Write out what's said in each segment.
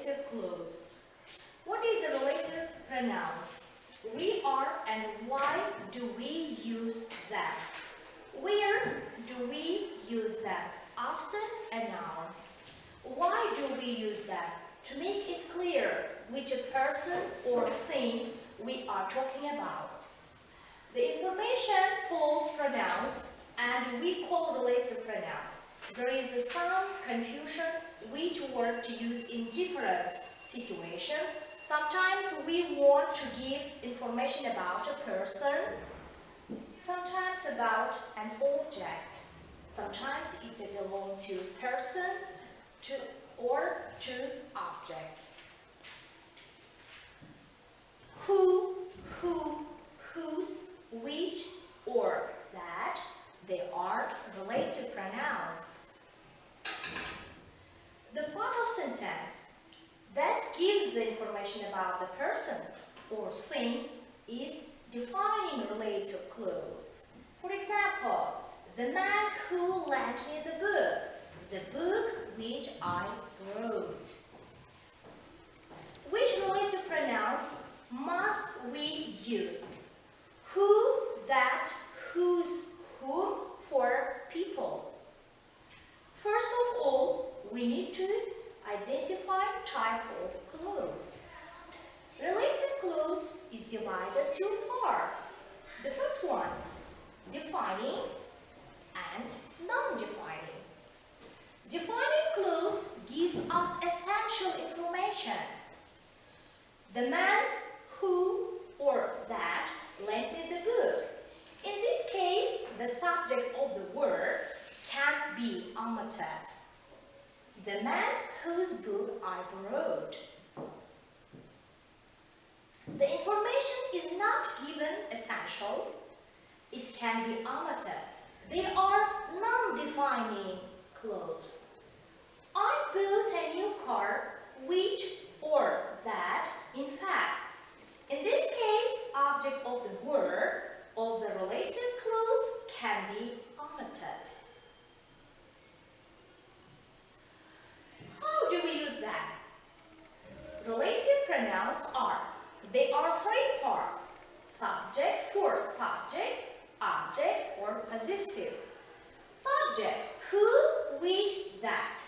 relative clause. What is a relative pronouns? We are and why do we use them? Where do we use them? After a noun. Why do we use them? To make it clear which person or thing we are talking about. The information follows pronouns and we call relative pronouns. There is some confusion which word to use in different situations. Sometimes we want to give information about a person, sometimes about an object. Sometimes it belongs to person or to object. Who, whose, which, or that, they are relative pronouns. The part of sentence that gives the information about the person or thing is defining relative clause. For example, the man who lent me the book which I wrote. Which relative pronouns must we use? Who, that, whose, whom for people. First of all, we need to identify type of clause. Relative clause is divided two parts. The first one, defining and non-defining. Defining clause gives us essential information. The man who or that lent me the book. In this case, the subject of the word can be omitted. The man whose book I borrowed. The information is not given essential. It can be omitted. They are non-defining clause. I bought a new car, which or that in fast. In this case, object of the word of the relative clause can be omitted. How do we use them? Relative pronouns there are three parts: subject for subject, object or possessive. Subject, who, which, that.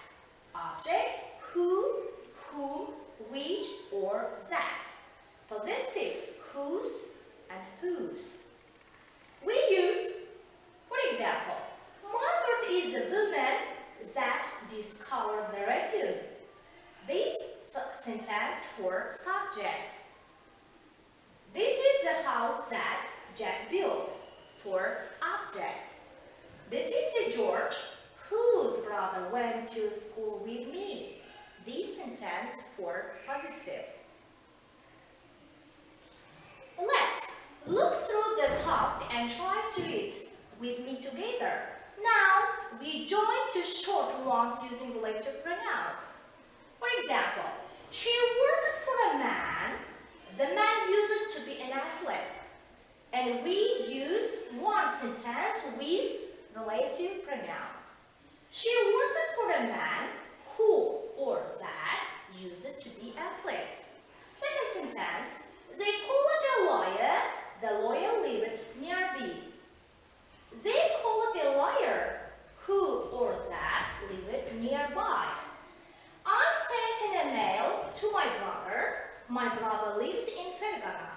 Object, who, whom, which or that. Possessive, whose and whose. We use, for example, Margaret is the woman that discovered the raccoon. This sentence for subjects. This is the house that Jack built for object. This is George, whose brother went to school with me. This sentence for possessive. Let's look through the task and try to it with me together. Now, we join two short ones using relative pronouns. For example, she worked for a man. The man used to be an athlete. And we use one sentence with relative pronouns. She worked for a man who or that used to be athlete. Second sentence, they called a lawyer. The lawyer lived nearby. They called a lawyer who or that lived nearby. I sent an email to my brother. My brother lives in Fergana.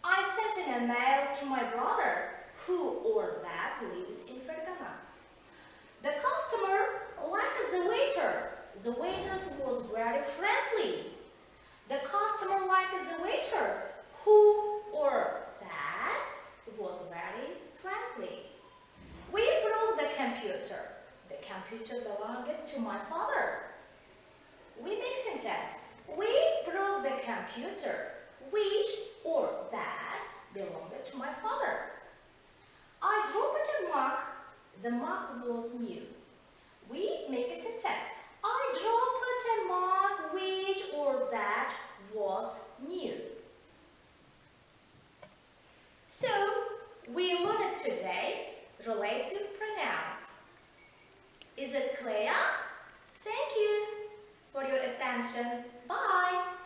I sent an email to my brother who or that lives in Fergana. The customer liked the waiters. The waiters was very friendly. The customer liked the waiters who or that was very friendly. We broke the computer. The computer belonged to my father. We make sentence. We broke the computer, which or that belonged to my father. I dropped a mug. The mug was new. We make a sentence. I dropped a mug which or that was new. So, we learned today relative pronouns. Is it clear? Thank you. for your attention. Bye.